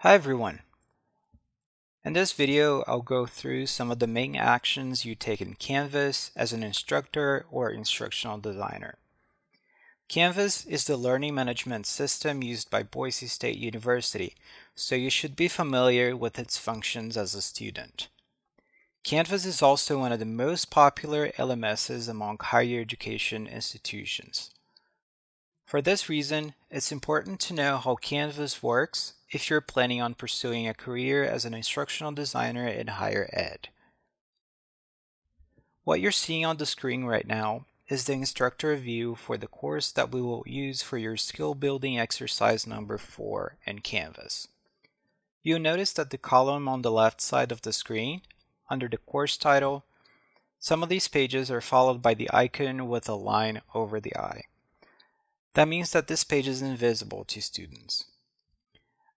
Hi everyone! In this video, I'll go through some of the main actions you take in Canvas as an instructor or instructional designer. Canvas is the learning management system used by Boise State University, so you should be familiar with its functions as a student. Canvas is also one of the most popular LMSs among higher education institutions. For this reason, it's important to know how Canvas works if you're planning on pursuing a career as an instructional designer in higher ed. What you're seeing on the screen right now is the instructor view for the course that we will use for your skill building exercise number 4 in Canvas. You'll notice that the column on the left side of the screen, under the course title, some of these pages are followed by the icon with a line over the eye. That means that this page is invisible to students.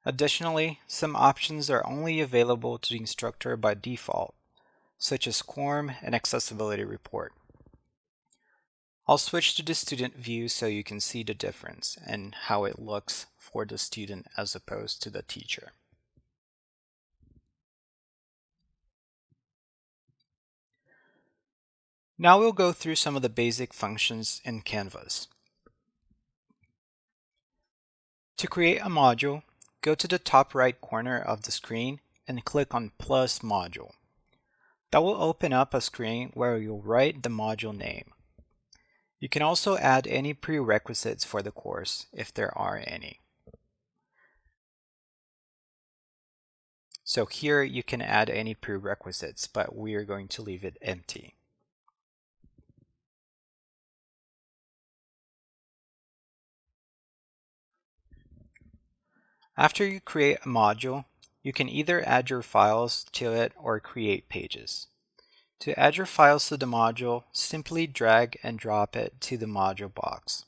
Additionally, some options are only available to the instructor by default, such as SCORM and Accessibility Report. I'll switch to the student view so you can see the difference and how it looks for the student as opposed to the teacher. Now we'll go through some of the basic functions in Canvas. To create a module, go to the top right corner of the screen and click on Plus Module. That will open up a screen where you'll write the module name. You can also add any prerequisites for the course if there are any. So here you can add any prerequisites, but we are going to leave it empty. After you create a module, you can either add your files to it or create pages. To add your files to the module, simply drag and drop it to the module box.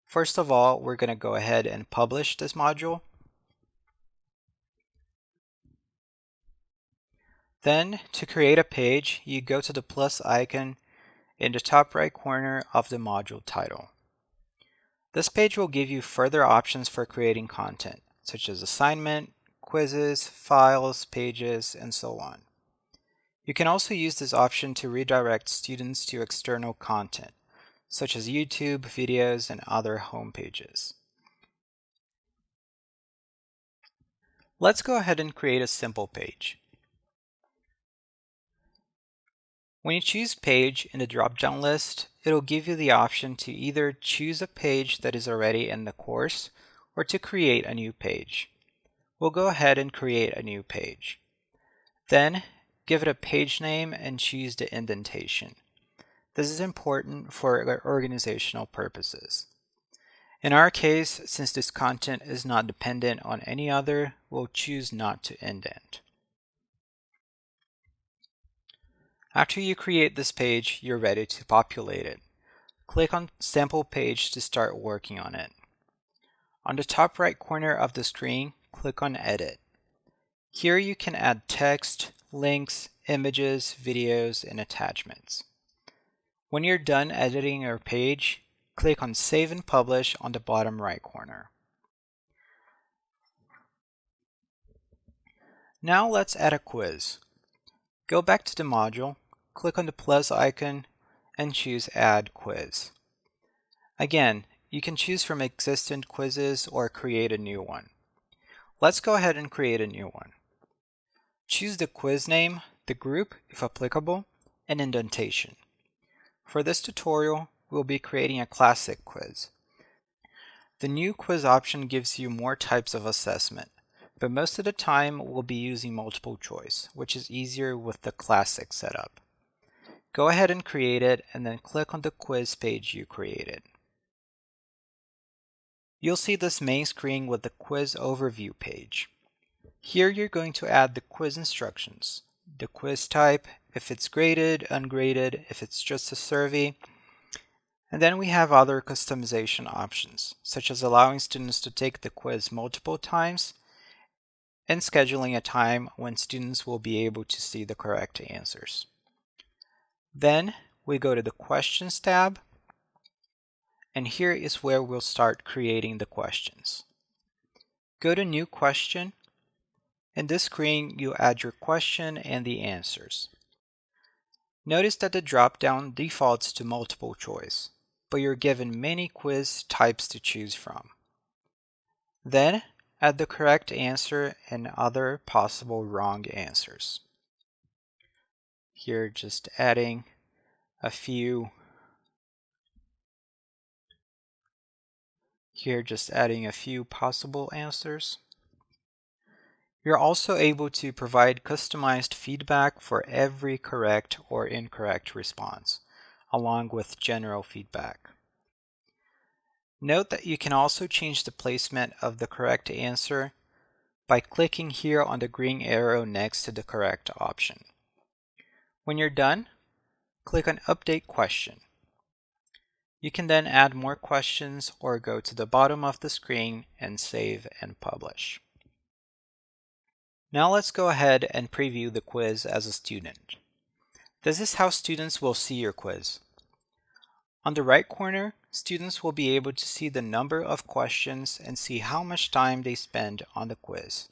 First of all, we're going to go ahead and publish this module. Then, to create a page, you go to the plus icon in the top right corner of the module title. This page will give you further options for creating content, such as assignment, quizzes, files, pages, and so on. You can also use this option to redirect students to external content, such as YouTube, videos, and other home pages. Let's go ahead and create a simple page. When you choose Page in the drop-down list, it'll give you the option to either choose a page that is already in the course or to create a new page. We'll go ahead and create a new page. Then, give it a page name and choose the indentation. This is important for organizational purposes. In our case, since this content is not dependent on any other, we'll choose not to indent. After you create this page, you're ready to populate it. Click on Sample Page to start working on it. On the top right corner of the screen, click on Edit. Here you can add text, links, images, videos, and attachments. When you're done editing your page, click on Save and Publish on the bottom right corner. Now let's add a quiz. Go back to the module, click on the plus icon, and choose Add Quiz. Again, you can choose from existing quizzes or create a new one. Let's go ahead and create a new one. Choose the quiz name, the group, if applicable, and indentation. For this tutorial, we'll be creating a classic quiz. The new quiz option gives you more types of assessment, but most of the time we'll be using multiple choice, which is easier with the classic setup. Go ahead and create it and then click on the quiz page you created. You'll see this main screen with the quiz overview page. Here you're going to add the quiz instructions, the quiz type, if it's graded, ungraded, if it's just a survey, and then we have other customization options, such as allowing students to take the quiz multiple times and scheduling a time when students will be able to see the correct answers. Then we go to the Questions tab, and here is where we'll start creating the questions. Go to New Question. In this screen, you add your question and the answers. Notice that the drop-down defaults to multiple choice, but you're given many quiz types to choose from. Then, add the correct answer and other possible wrong answers. Here, just adding a few. Here, just adding a few possible answers. You're also able to provide customized feedback for every correct or incorrect response, along with general feedback. Note that you can also change the placement of the correct answer by clicking here on the green arrow next to the correct option. When you're done, click on Update Question. You can then add more questions or go to the bottom of the screen and save and publish. Now let's go ahead and preview the quiz as a student. This is how students will see your quiz. On the right corner, students will be able to see the number of questions and see how much time they spend on the quiz.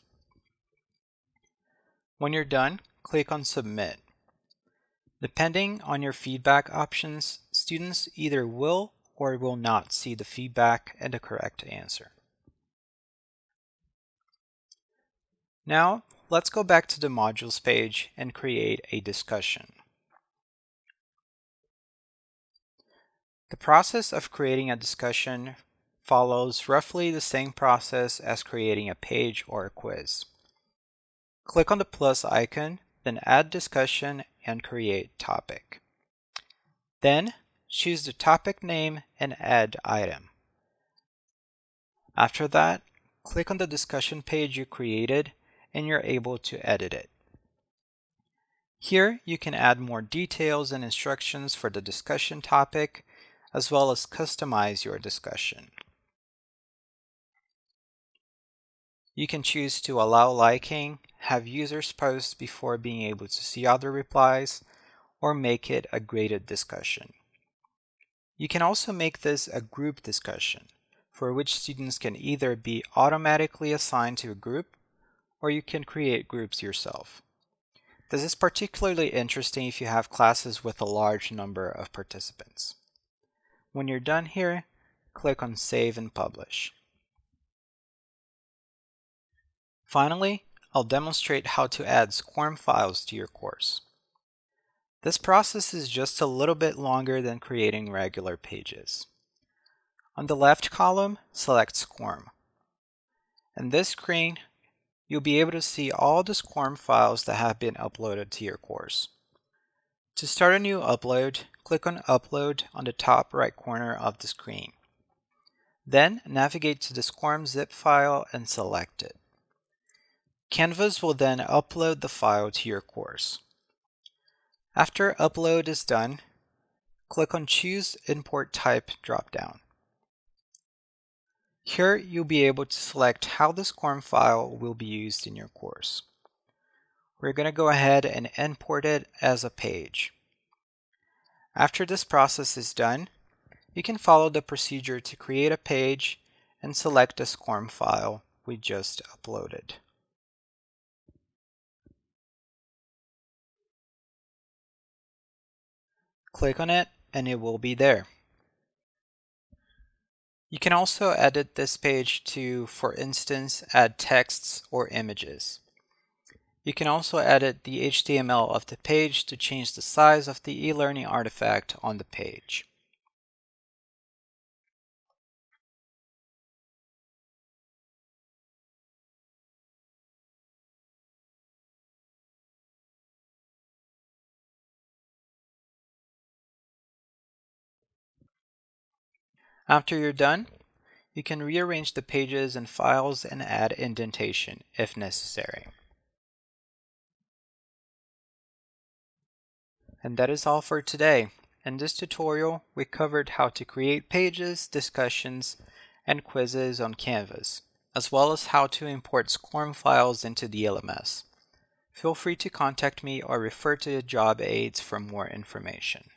When you're done, click on Submit. Depending on your feedback options, students either will or will not see the feedback and the correct answer. Now, let's go back to the modules page and create a discussion. The process of creating a discussion follows roughly the same process as creating a page or a quiz. Click on the plus icon, then Add Discussion and Create Topic. Then, choose the topic name and Add Item. After that, click on the discussion page you created and you're able to edit it. Here, you can add more details and instructions for the discussion topic, as well as customize your discussion. You can choose to allow liking, have users post before being able to see other replies, or make it a graded discussion. You can also make this a group discussion, for which students can either be automatically assigned to a group, or you can create groups yourself. This is particularly interesting if you have classes with a large number of participants. When you're done here, click on Save and Publish. Finally, I'll demonstrate how to add SCORM files to your course. This process is just a little bit longer than creating regular pages. On the left column, select SCORM. In this screen, you'll be able to see all the SCORM files that have been uploaded to your course. To start a new upload, click on Upload on the top right corner of the screen. Then navigate to the SCORM zip file and select it. Canvas will then upload the file to your course. After upload is done, click on Choose Import Type dropdown. Here you'll be able to select how the SCORM file will be used in your course. We're going to go ahead and import it as a page. After this process is done, you can follow the procedure to create a page and select the SCORM file we just uploaded. Click on it and it will be there. You can also edit this page to, for instance, add texts or images. You can also edit the HTML of the page to change the size of the e-learning artifact on the page. After you're done, you can rearrange the pages and files and add indentation if necessary. And that is all for today. In this tutorial, we covered how to create pages, discussions, and quizzes on Canvas, as well as how to import SCORM files into the LMS. Feel free to contact me or refer to the job aids for more information.